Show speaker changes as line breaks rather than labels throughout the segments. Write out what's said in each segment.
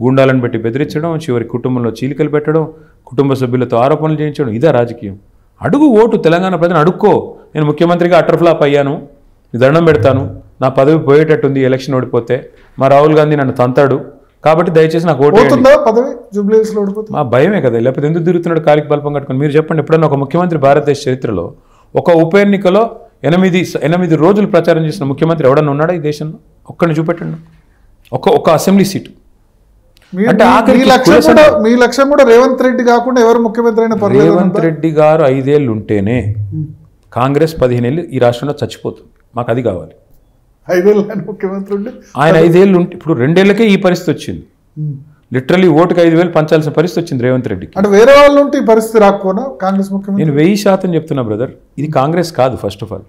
గూండాలను పెట్టి బెదిరించడం, చివరి కుటుంబంలో చీలికలు పెట్టడం, కుటుంబ సభ్యులతో ఆరోపణలు చేయించడం, ఇదే రాజకీయం. అడుగు ఓటు, తెలంగాణ ప్రజలను అడుక్కో. నేను ముఖ్యమంత్రిగా అటర్ ఫ్లాప్ అయ్యాను, దండం పెడతాను, నా పదవి పోయేటట్టుంది ఎలక్షన్ ఓడిపోతే, మా రాహుల్ గాంధీ నన్ను తంతాడు, కాబట్టి దయచేసి నాకు ఓటు
పదవి జూబ్లీహిల్స్లో ఓడిపోతే
మా భయమే కదా. లేకపోతే ఎందుకు తిరుగుతున్నాడు కాలికి బల్పం కట్టుకుని? మీరు చెప్పండి, ఎప్పుడన్నా ఒక ముఖ్యమంత్రి భారతదేశ చరిత్రలో ఒక ఉప ఎన్నికలో 8 రోజులు ప్రచారం చేసిన ముఖ్యమంత్రి ఎవడన్నా ఉన్నాడా ఈ దేశంలో? ఒక్కడిని చూపెట్టండి. ఒక అసెంబ్లీ సీటు. అంటే
మీ లక్ష్యం కూడా రేవంత్ రెడ్డి కాకుండా ఎవరు ముఖ్యమంత్రి అయినా పర్లేదు.
రేవంత్ రెడ్డి గారు 5 ఏళ్ళు ఉంటేనే కాంగ్రెస్ 15 ఏళ్ళు ఈ రాష్ట్రంలో చచ్చిపోతుంది. మాకు అది కావాలి.
5 ఏళ్ళు ముఖ్యమంత్రి ఉంటే
ఆయన 5 ఏళ్ళు ఉంటే, ఇప్పుడు 2 ఏళ్ళకే ఈ పరిస్థితి వచ్చింది. లిటరలీ ఓటుకి 5,000 పంచాల్సిన పరిస్థితి వచ్చింది రేవంత్ రెడ్డికి.
అంటే వేరే వాళ్ళు ఉంటే ఈ పరిస్థితి రాకపోనా కాంగ్రెస్ ముఖ్యమంత్రి?
నేను 1000% చెప్తున్నా బ్రదర్, ఇది కాంగ్రెస్ కాదు. ఫస్ట్ ఆఫ్ ఆల్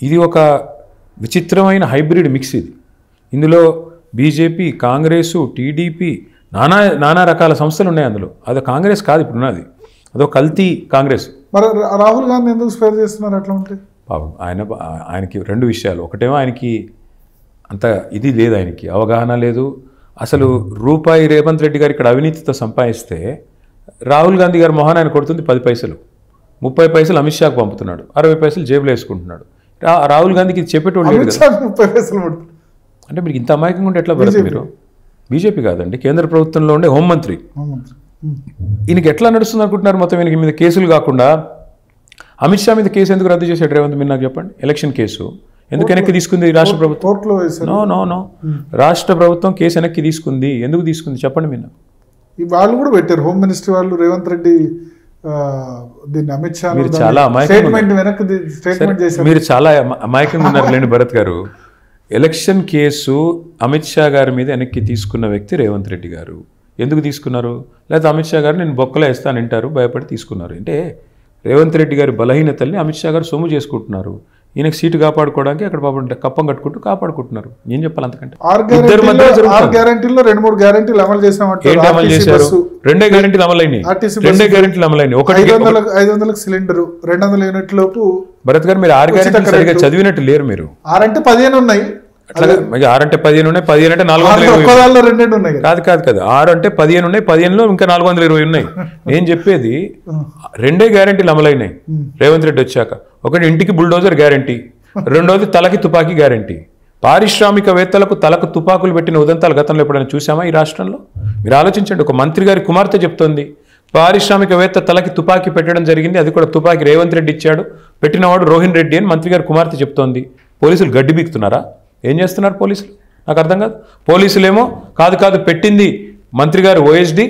ఇది ఒక విచిత్రమైన హైబ్రిడ్ మిక్స్. ఇది ఇందులో బీజేపీ, కాంగ్రెసు, టీడీపీ, నానా రకాల సంస్థలు ఉన్నాయి అందులో. అది కాంగ్రెస్ కాదు ఇప్పుడు ఉన్నది, అదో కల్తీ కాంగ్రెస్.
మరి రాహుల్ గాంధీ ఎందుకు స్పేర్ చేస్తున్నారు అట్లా ఉంటే?
పాపం ఆయనకి 2 విషయాలు. ఒకటేమో ఆయనకి అంత ఇది లేదు, ఆయనకి అవగాహన లేదు. అసలు రూపాయి రేవంత్ రెడ్డి గారు ఇక్కడ అవినీతితో సంపాదిస్తే రాహుల్ గాంధీ గారి మొహాన్ని ఆయన కొడుతుంది 10 పైసలు, 30 పైసలు అమిత్ షాకు పంపుతున్నాడు, 60 పైసలు జేబులో వేసుకుంటున్నాడు. రాహుల్ గాంధీకి ఇది చెప్పేటోళ్ళు లేదు కదా.
30 పైసలు
అంటే మీరు ఇంత అమాయకంగా ఉంటే ఎట్లా పెడతారు మీరు? బీజేపీ కాదండి, కేంద్ర ప్రభుత్వంలో ఉండే హోంమంత్రి. ఈయనకి ఎట్లా నడుస్తుంది అనుకుంటున్నారు? మొత్తం ఈయనకి మీద కేసులు కాకుండా అమిత్ షా మీద కేసు ఎందుకు రద్దు చేశాడు రేవంత్? మీరు నాకు చెప్పండి. ఎలక్షన్ కేసు ఎందుకు వెనక్కి తీసుకుంది రాష్ట్ర ప్రభుత్వం? నో రాష్ట్ర ప్రభుత్వం కేసు వెనక్కి తీసుకుంది. ఎందుకు తీసుకుంది చెప్పండి మీరు.
వాళ్ళు కూడా పెట్టారు, హోమ్ మినిస్ట్రీ వాళ్ళు, రేవంత్ రెడ్డి దీన్ని అమిత్ షా
మీరు చాలా అమాయకంగా ఉన్నారు లేండి భరత్ గారు. ఎలక్షన్ కేసు అమిత్ షా గారి మీద వెనక్కి తీసుకున్న వ్యక్తి రేవంత్ రెడ్డి గారు. ఎందుకు తీసుకున్నారు? లేకపోతే అమిత్ షా గారు నేను బొక్కలో వేస్తానంటారు, భయపడి తీసుకున్నారు. అంటే రేవంత్ రెడ్డి గారి బలహీనతల్ని అమిత్ షా గారు సొమ్ము చేసుకుంటున్నారు. ఈయనకు సీటు కాపాడుకోవడానికి అక్కడ పాపం కప్పం కట్టుకుంటూ కాపాడుకుంటున్నారు. ఏం చెప్పాలి అంతకంటే?
6 గ్యారెంటీల్లో 2-3 గ్యారెంటీలు అమలు చేసామంటే
ఏంటి అమలు చేశారు? 2 గ్యారెంటీలు అమలైనాయి. 2 గ్యారెంటీలు అమలైనాయి.
500 సిలిండర్, 200 యూనిట్ లోపు.
భరత్ గారు మీరు 6 గ్యారెంటీలు సరిగా చదివినట్టు లేరు మీరు.
6 అంటే 15 ఉన్నాయి.
అట్లా 6 అంటే 15 ఉన్నాయి, 15 అంటే 420
ఉన్నాయి.
కాదు 6 అంటే 15 ఉన్నాయి, 15లో ఇంకా 420 ఉన్నాయి. నేను చెప్పేది 2 గ్యారెంటీలు అమలైనాయి రేవంత్ రెడ్డి వచ్చాక. ఒకటి ఇంటికి బుల్డోజర్ గ్యారెంటీ, రెండోది తలకి తుపాకీ గ్యారెంటీ. పారిశ్రామికవేత్తలకు తలకు తుపాకులు పెట్టిన ఉదంతాలు గతంలో ఎప్పుడైనా చూసామా ఈ రాష్ట్రంలో? మీరు ఆలోచించండి. ఒక మంత్రి గారి కుమార్తె చెప్తోంది పారిశ్రామికవేత్త తలకి తుపాకీ పెట్టడం జరిగింది, అది కూడా తుపాకీ రేవంత్ రెడ్డి ఇచ్చాడు, పెట్టినవాడు రోహిన్ రెడ్డి అని మంత్రి గారి కుమార్తె చెప్తోంది. పోలీసులు గడ్డి బీకుతున్నారా? ఏం చేస్తున్నారు పోలీసులు? నాకు అర్థం కాదు. పోలీసులేమో కాదు పెట్టింది మంత్రి గారు ఓఎస్డి,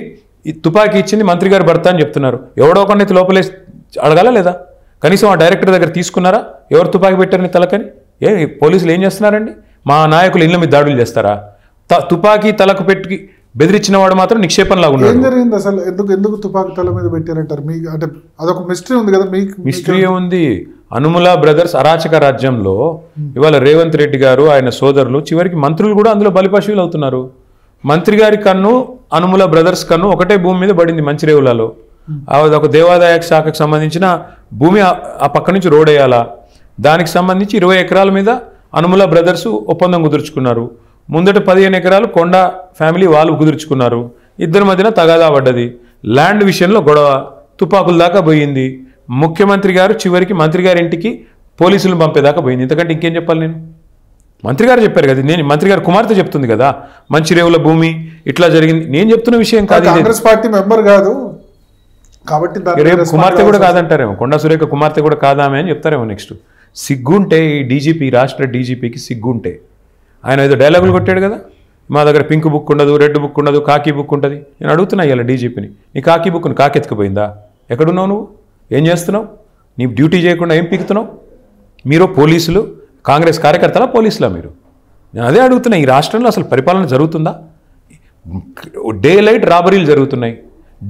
తుపాకీ ఇచ్చింది మంత్రి గారు భర్త అని చెప్తున్నారు. ఎవడో ఒకరిని లోపలే అడగాల లేదా? కనీసం ఆ డైరెక్టర్ దగ్గర తీసుకున్నారా? ఎవరు తుపాకీ పెట్టారని తలకని? పోలీసులు ఏం చేస్తున్నారండి? మా నాయకులు ఇళ్ళ మీద దాడులు చేస్తారా? తుపాకీ తలకు పెట్టి బెదిరించిన వాడు మాత్రం నిక్షేపంలాగా ఉన్నాడు.
ఏం జరిగింది అసలు? ఎందుకు తుపాకీ తల మీద పెట్టారంటారు? మీకు అంటే అదొక మిస్టరీ ఉంది కదా. మీకు
మిస్టరీ ఉంది. అనుముల బ్రదర్స్ అరాచక రాజ్యంలో ఇవాళ రేవంత్ రెడ్డి గారు, ఆయన సోదరులు, చివరికి మంత్రులు కూడా అందులో బలిపశువులు అవుతున్నారు. మంత్రి గారి కన్ను, అనుముల బ్రదర్స్ కన్ను ఒకటే భూమి మీద పడింది మంచిరేవులలో. ఒక దేవాదాయ శాఖకు సంబంధించిన భూమి ఆ పక్క నుంచి రోడ్ వేయాలా, దానికి సంబంధించి 20 ఎకరాల మీద అనుముల బ్రదర్స్ ఒప్పందం కుదుర్చుకున్నారు. ముందట 15 ఎకరాలు కొండ ఫ్యామిలీ వాళ్ళు కుదుర్చుకున్నారు. ఇద్దరి మధ్యన తగాదా పడ్డది. ల్యాండ్ విషయంలో గొడవ తుపాకుల దాకా పోయింది. ముఖ్యమంత్రి గారు చివరికి మంత్రి గారి ఇంటికి పోలీసులను పంపేదాకా పోయింది. ఇంతకంటే ఇంకేం చెప్పాలి నేను? మంత్రి గారు చెప్పారు కదా, నేను మంత్రి గారు కుమార్తె చెప్తుంది కదా మంచిరేవుల భూమి ఇట్లా జరిగింది. నేను చెప్తున్న విషయం కాదు.
కాంగ్రెస్ పార్టీ మెంబర్ కాదు కాబట్టి
రేపు కుమార్తె కూడా కాదంటారేమో, కొండా సురేఖ కుమార్తె కూడా కాదామే అని చెప్తారేమో. నెక్స్ట్ సిగ్గుంటే ఈ డీజీపీ, రాష్ట్ర డీజీపీకి సిగ్గుంటే, ఆయన ఏదో డైలాగులు కొట్టాడు కదా, మా దగ్గర పింక్ బుక్ ఉండదు, రెడ్ బుక్ ఉండదు, కాకి బుక్ ఉంటుంది. నేను అడుగుతున్నా ఇలా డీజీపీని, నీ కాకి బుక్ని కాకెత్తుకుపోయిందా? ఎక్కడున్నావు నువ్వు? ఏం చేస్తున్నావు? నీ డ్యూటీ చేయకుండా ఏం పీకుతున్నావు? మీరు పోలీసులు, కాంగ్రెస్ కార్యకర్తలా పోలీసులా మీరు? నేను అదే అడుగుతున్నా. ఈ రాష్ట్రంలో అసలు పరిపాలన జరుగుతుందా? డే లైట్ రాబరీలు జరుగుతున్నాయి,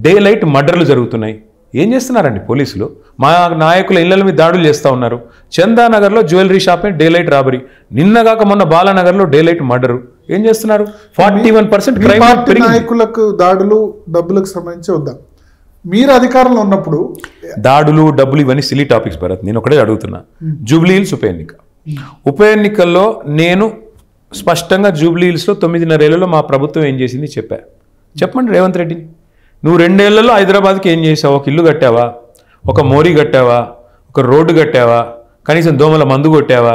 డే లైట్ మర్డర్లు జరుగుతున్నాయి. ఏం చేస్తున్నారండి పోలీసులు? మా నాయకుల ఇళ్ల మీద దాడులు చేస్తూ ఉన్నారు. చందానగర్లో జ్యువెలరీ షాప్ మీద డే లైట్ రాబరీ, నిన్నగాక మొన్న బాలానగర్లో డే లైట్ మర్డరు. ఏం చేస్తున్నారు? 41% క్రైమ్.
నాయకులకు దాడులు, డబ్బులకు సంబంధించి వద్దాం. మీరు అధికారంలో ఉన్నప్పుడు
దాడులు, డబ్బులు ఇవన్నీ సిలీ టాపిక్స్ భరత్. నేను ఒకటే అడుగుతున్నా. జూబ్లీ హిల్స్ ఉప ఎన్నిక, ఉప ఎన్నికల్లో నేను స్పష్టంగా జూబ్లీ హిల్స్లో 9.5 ఏళ్లలో మా ప్రభుత్వం ఏం చేసింది చెప్పా. చెప్పండి రేవంత్ రెడ్డిని. నువ్వు 2 ఏళ్లలో హైదరాబాద్కి ఏం చేసావు? ఒక ఇల్లు కట్టావా, ఒక మోరీ కట్టావా, ఒక రోడ్డు కట్టావా, కనీసం దోమల మందు కొట్టావా,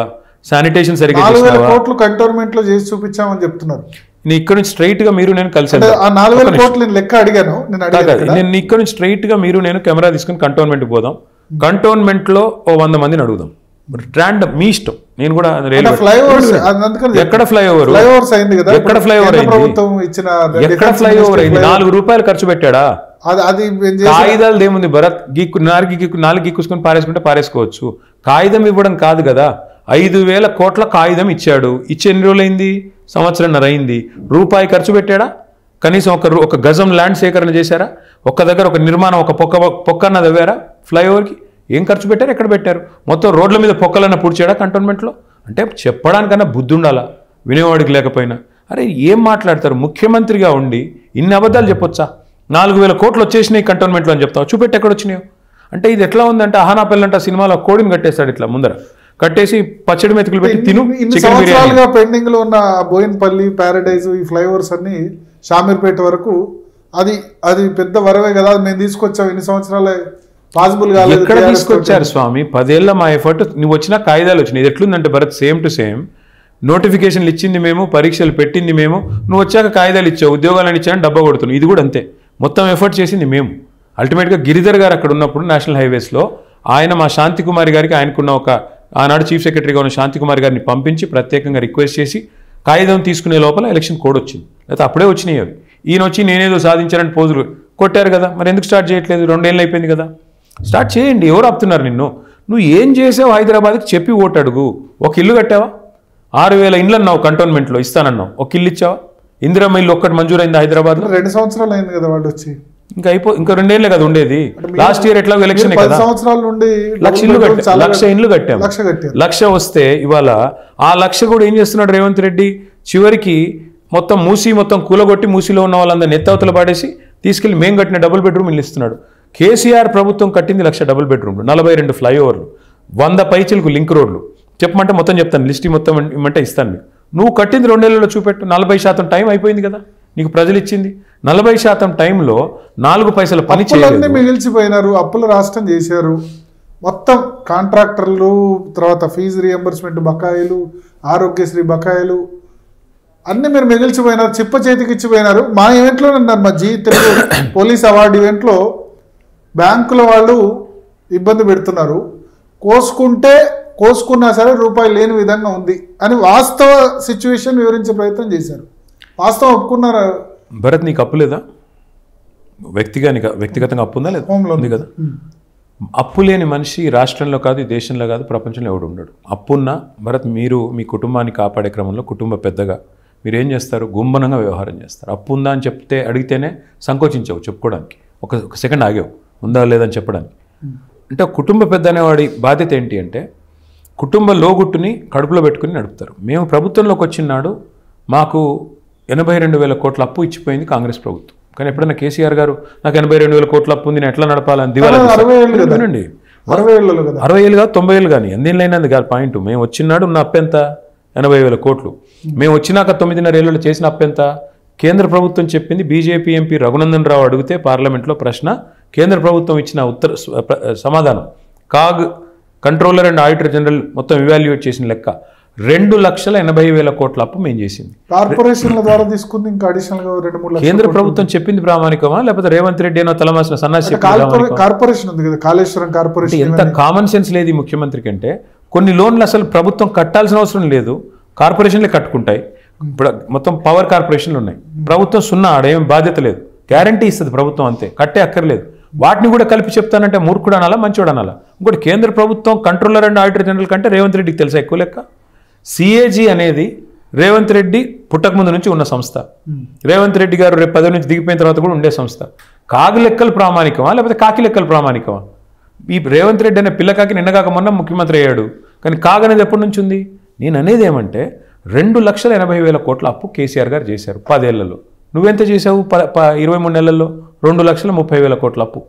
శానిటేషన్ సరిగ్గా
4,000 కోట్లు కంటోన్మెంట్ లో చేసి చూపించామని చెప్తున్నారు.
నేను ఇక్కడ నుంచి స్ట్రైట్ గా మీరు నేను కలిసి
4,000 కోట్లు లెక్క అడిగాను.
నేను ఇక్కడ నుంచి స్ట్రైట్ గా మీరు నేను కెమెరా తీసుకుని కంటోన్మెంట్ పోదాం. కంటోన్మెంట్ లో ఓ 100 మందిని అడుగుదాం. ర్యాండమ్ మీ ఇష్టం. నేను కూడా ఎక్కడ ఫ్లైఓవర్
అయింది కదా,
ఎక్కడ ఫ్లైఓవర్
ప్రభుత్వం ఇచ్చిన
ఎక్కడ ఫ్లైఓవర్ అయింది? 4 రూపాయలు ఖర్చు పెట్టాడా?
అది
కాగితాలు ఏముంది భరత్? నాలుగు గీక్కుసుకొని పారేసుకుంటే పారేసుకోవచ్చు. కాగితం ఇవ్వడం కాదు కదా. 5,000 కోట్ల కాగితం ఇచ్చాడు. ఇచ్చి ఎన్ని రోజులు అయింది? సంవత్సరంన్నర అయింది. రూపాయి ఖర్చు పెట్టాడా? కనీసం ఒక గజం ల్యాండ్ సేకరణ చేశారా? ఒక్క దగ్గర ఒక నిర్మాణం, ఒక పొక్కన్న తవ్వారా ఫ్లైఓవర్కి? ఏం ఖర్చు పెట్టారు? ఎక్కడ పెట్టారు? మొత్తం రోడ్ల మీద పొక్కలన్న పూడ్చాడా కంటోన్మెంట్లో? అంటే చెప్పడానికన్నా బుద్ధి ఉండాలా వినేవాడికి లేకపోయినా. అరే ఏం మాట్లాడతారు? ముఖ్యమంత్రిగా ఉండి ఇన్ని అబద్ధాలు చెప్పొచ్చా? 4,000 కోట్లు వచ్చేసినాయి కంటోన్మెంట్లో అని చెప్తావు. చూపెట్టి ఎక్కడ వచ్చినాయో. అంటే ఇది ఎట్లా ఉందంటే అహానా పెళ్ళంట సినిమాలో కోడిని కట్టేస్తాడు ఇట్లా ముందర కట్టేసి పచ్చడి మెతుకులు పెట్టి తిను.
సంవత్సరాలుగా పెండింగ్ లో ఉన్న బోయిన్పల్లి, ప్యారడైజ్, ఈ ఫ్లైఓవర్స్ అన్ని షామీర్పేట వరకు అది పెద్ద వరవే కదా. మేము తీసుకొచ్చాం, ఇన్ని సంవత్సరాలే పాసిబుల్ కాలేదు.
ఎక్కడ తీసుకొచ్చారు స్వామి? 10 ఏళ్ళ మా ఎఫర్ట్. నువ్వు వచ్చిన కాయిదాలు వచ్చినాయి. ఇది ఎట్లుందంటే భరత్ సేమ్ టు సేమ్. నోటిఫికేషన్లు ఇచ్చింది మేము, పరీక్షలు పెట్టింది మేము, నువ్వు వచ్చాక కాయిదాలు ఇచ్చావు, ఉద్యోగాలను ఇచ్చాను, డబ్బా కొడుతున్నావు. ఇది కూడా అంతే. మొత్తం ఎఫర్ట్ చేసింది మేము. అల్టిమేట్గా గిరిధర్ గారు అక్కడ ఉన్నప్పుడు నేషనల్ హైవేస్లో ఆయన మా శాంతికుమారి గారికి, ఆయనకున్న ఒక ఆనాడు చీఫ్ సెక్రటరీగా ఉన్న శాంతికుమారి గారిని పంపించి ప్రత్యేకంగా రిక్వెస్ట్ చేసి కాగితం తీసుకునే లోపల ఎలక్షన్ కోడ్ వచ్చింది. లేకపోతే అప్పుడే వచ్చినాయి అవి. ఈయన వచ్చి నేనేదో సాధించారని పోజులు కొట్టారు కదా. మరి ఎందుకు స్టార్ట్ చేయట్లేదు? 2 ఏళ్ళు అయిపోయింది కదా. స్టార్ట్ చేయండి. ఎవరు ఆపుతున్నారు నిన్ను? నువ్వు ఏం చేసావు హైదరాబాద్కి చెప్పి ఓటు అడుగు. ఒక ఇల్లు కట్టావా? 6,000 ఇండ్లు అన్నావు కంటోన్మెంట్లో ఇస్తానన్నావు. ఒక ఇల్లు ఇచ్చావా? ఇందిరమ్మ ఇల్లు ఒక్కటి మంజూరైంది హైదరాబాద్లో?
2 సంవత్సరాలు అయింది కదా వాళ్ళు వచ్చి.
ఇంకా 2 ఏళ్ళే కదా ఉండేది. లాస్ట్ ఇయర్ ఎట్లా ఎలక్షన్ కదా.
10 సంవత్సరాల నుండి
1,00,000 ఇల్లు కట్టాం. 1,00,000 ఇండ్లు కట్టాం. 1,00,000 వస్తే ఇవాళ ఆ 1,00,000 కూడా ఏం చేస్తున్నాడు రేవంత్ రెడ్డి? చివరికి మొత్తం మొత్తం కూలగొట్టి మూసీలో ఉన్న వాళ్ళందరినీ ఎత్తవతలు పాడేసి తీసుకెళ్లి మేము కట్టిన డబుల్ బెడ్రూమ్ ఇల్లు ఇస్తున్నాడు. కేసీఆర్ ప్రభుత్వం కట్టింది 1,00,000 డబుల్ బెడ్రూమ్లు, 42 ఫ్లైఓవర్లు, 100 పైచిలకు లింక్ రోడ్లు. చెప్పమంటే మొత్తం చెప్తాను, లిస్ట్ మొత్తం ఇమ్మంటే ఇస్తాను మీకు. నువ్వు కట్టింది 2 ఏళ్లలో చూపెట్టు. 40% టైం అయిపోయింది కదా నీకు ప్రజలు ఇచ్చింది. 40% టైంలో 4 పైసలు పని చేయాలి.
మిగిల్చిపోయినారు, అప్పుల రాష్ట్రం చేశారు. మొత్తం కాంట్రాక్టర్లు, తర్వాత ఫీజు రియంబర్స్మెంట్ బకాయిలు, ఆరోగ్యశ్రీ బకాయిలు అన్ని మీరు మిగిల్చిపోయినారు. చిప్ప చేతికి ఇచ్చిపోయినారు. మా ఈవెంట్లో అన్నారు, మా తెలుగు పోలీస్ అవార్డు ఈవెంట్లో బ్యాంకుల వాళ్ళు ఇబ్బంది పెడుతున్నారు, కోసుకున్నా సరే రూపాయి లేని విధంగా ఉంది అని వాస్తవ సిచ్యువేషన్ వివరించే ప్రయత్నం చేశారు. వాస్తవం ఒప్పుకున్నారా
భరత్? నీకు అప్పు లేదా? వ్యక్తిగతంగా అప్పు ఉందా? లేదా? ఉంది కదా. అప్పు లేని మనిషి రాష్ట్రంలో కాదు, ఈ దేశంలో కాదు, ప్రపంచంలో ఎవడు ఉండడు. అప్పున్నా భరత్, మీరు మీ కుటుంబాన్ని కాపాడే క్రమంలో కుటుంబ పెద్దగా మీరు ఏం చేస్తారు? గుంబనంగా వ్యవహారం చేస్తారు. అప్పు ఉందా అని అడిగితేనే సంకోచించావు చెప్పుకోవడానికి. ఒక సెకండ్ ఆగావు ఉందా లేదని చెప్పడానికి. అంటే కుటుంబ పెద్ద అనేవాడి బాధ్యత ఏంటి అంటే కుటుంబ లోగుట్టుని కడుపులో పెట్టుకుని నడుపుతారు. మేము ప్రభుత్వంలోకి వచ్చినాడు మాకు 82,000 కోట్ల అప్పు ఇచ్చిపోయింది కాంగ్రెస్ ప్రభుత్వం. కానీ ఎప్పుడైనా కేసీఆర్ గారు నాకు 82,000 కోట్ల అప్పు ఉంది, నేను ఎట్లా నడపాలని దివాళీ 60 ఏళ్ళు కాదు 90 ఏళ్ళు కానీ ఎందేళ్ళైనది కాదు పాయింట్. మేము వచ్చినాడు ఉన్న అప్పు ఎంత? 80,000 కోట్లు. మేము వచ్చినాక 9.5 ఏళ్ళలో చేసిన అప్పు ఎంత? కేంద్ర ప్రభుత్వం చెప్పింది. బీజేపీ ఎంపీ రఘునందన్ రావు అడిగితే పార్లమెంట్లో ప్రశ్న, కేంద్ర ప్రభుత్వం ఇచ్చిన సమాధానం కంట్రోలర్ అండ్ ఆడిటర్ జనరల్ మొత్తం ఇవాల్యుయేట్ చేసిన లెక్క 2,80,000 కోట్ల అప్పు మేము చేసింది.
కార్పొరేషన్ల ద్వారా తీసుకుంది. ఇంకా అడిషనల్ గా 2-3
కేంద్ర ప్రభుత్వం చెప్పింది ప్రామాణికమా లేకపోతే రేవంత్ రెడ్డి అయినా తలమాసిన సన్నాసి?
కార్పొరేషన్ ఉంది కదా, కాళేశ్వరం కార్పొరేషన్.
ఎంత కామన్ సెన్స్ లేదు ఈ ముఖ్యమంత్రికి అంటే కొన్ని లోన్లు అసలు ప్రభుత్వం కట్టాల్సిన అవసరం లేదు, కార్పొరేషన్లే కట్టుకుంటాయి. ఇప్పుడు మొత్తం పవర్ కార్పొరేషన్లు ఉన్నాయి, ప్రభుత్వం సున్నా, ఆడేం బాధ్యత లేదు, గ్యారంటీ ఇస్తుంది ప్రభుత్వం అంతే, కట్టే అక్కర్లేదు. వాటిని కూడా కలిపి చెప్తానంటే మూర్ఖుడు అనాలా మంచోడు అనాలా? ఇంకోటి కేంద్ర ప్రభుత్వం కంట్రోలర్ అండ్ ఆడిటర్ జనరల్ కంటే రేవంత్ రెడ్డికి తెలుసా ఎక్కువ లెక్క. సిఏజీ అనేది రేవంత్ రెడ్డి పుట్టక ముందు నుంచి ఉన్న సంస్థ. రేవంత్ రెడ్డి గారు రేపు 10 నుంచి దిగిపోయిన తర్వాత కూడా ఉండే సంస్థ. కాకి లెక్కలు ప్రామాణికమా లేకపోతే కాకి లెక్కలు ప్రామాణికమా? ఈ రేవంత్ రెడ్డి అనే పిల్లకాకి నిన్నగాక మొన్న ముఖ్యమంత్రి అయ్యాడు, కానీ కాగనేది ఎప్పటి నుంచి ఉంది? నేను అనేది ఏమంటే 2,80,000 కోట్ల అప్పు కేసీఆర్ గారు చేశారు 10 ఏళ్లలో. నువ్వెంత చేసావు 23 నెలల్లో? 2,30,000 కోట్ల అప్పు.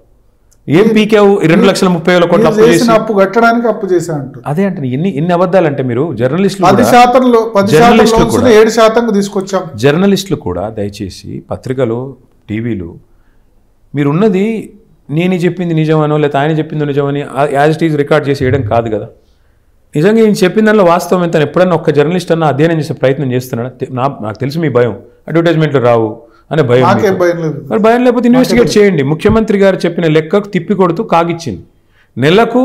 ఏం పీకావు? 2,30,000 కోట్ల
అప్పు కట్టడానికి అప్పు చేశా అంటూ.
అదే అంటే ఎన్ని అబద్ధాలు అంటే మీరు జర్నలిస్టులు
10% తీసుకొచ్చాం.
జర్నలిస్టులు కూడా దయచేసి పత్రికలు టీవీలు, మీరున్నది నేను చెప్పింది నిజమనో లేకపోతే ఆయన చెప్పింది నిజమని యాజ్ ఇట్ ఈజ్ రికార్డ్ చేసి వేయడం కాదు కదా. నిజంగా నేను చెప్పిన దానిలో వాస్తవం ఎంత ఎప్పుడన్నా ఒక్క జర్నలిస్ట్ అన్న అధ్యయనం చేసే ప్రయత్నం చేస్తున్నాడు. నాకు తెలుసు మీ భయం, అడ్వర్టైజ్మెంట్లు రావు అనే భయం. మరి భయం లేకపోతే ఇన్వెస్టిగేట్ చేయండి. ముఖ్యమంత్రి గారు చెప్పిన లెక్కకు తిప్పి కొడుతూ కాగిచ్చింది. నెలకు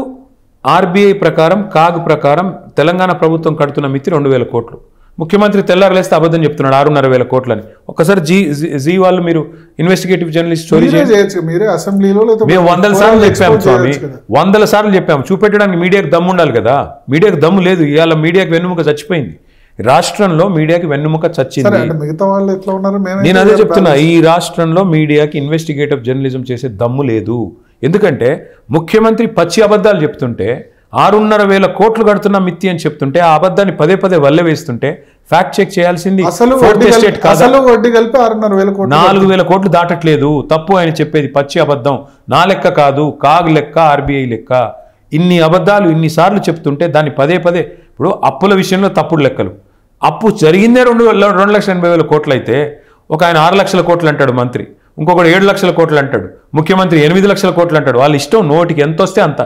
ఆర్బీఐ ప్రకారం కాగ్ ప్రకారం తెలంగాణ ప్రభుత్వం కడుతున్న మితి 2,000 కోట్లు. ముఖ్యమంత్రి తెల్లారలేస్తే అబద్ధం చెప్తున్నాడు 6,500 కోట్లు అని. ఒకసారి జీ వాళ్ళు మీరు ఇన్వెస్టిగేటివ్ జర్నలిస్ట్ స్టోరీ చేయొచ్చు. మేము 100 సార్లు చెప్పాము స్వామి, 100 సార్లు చెప్పాము. చూపెట్టడానికి మీడియాకి దమ్ము ఉండాలి కదా. మీడియాకి దమ్ము లేదు. ఇవాళ మీడియాకి వెన్నుముక చచ్చిపోయింది. రాష్ట్రంలో మీడియాకి వెన్నుముక చచ్చింది. నేను అదే చెప్తున్నా, ఈ రాష్ట్రంలో మీడియాకి ఇన్వెస్టిగేటివ్ జర్నలిజం చేసే దమ్ము లేదు. ఎందుకంటే ముఖ్యమంత్రి పచ్చి అబద్ధాలు చెప్తుంటే 6,500 కోట్లు కడుతున్న మిత్తి అని చెప్తుంటే ఆ అబద్ధాన్ని పదే పదే వల్లె వేస్తుంటే ఫ్యాక్ట్ చెక్ చేయాల్సింది 4,000 కోట్లు దాటట్లేదు. తప్పు ఆయన చెప్పేది పచ్చి అబద్ధం. నా లెక్క కాదు, కాగ్ లెక్క, ఆర్బీఐ లెక్క. ఇన్ని అబద్ధాలు ఇన్నిసార్లు చెప్తుంటే దాన్ని పదే పదే, ఇప్పుడు అప్పుల విషయంలో తప్పుడు లెక్కలు, అప్పు జరిగిందే 2,80,000 కోట్లు అయితే ఒక ఆయన 6 లక్షల కోట్లు అంటాడు మంత్రి, ఇంకొకటి 7 లక్షల కోట్లు అంటాడు, ముఖ్యమంత్రి 8 లక్షల కోట్లు అంటాడు. వాళ్ళ ఇష్టం, నోటికి ఎంత వస్తే అంత.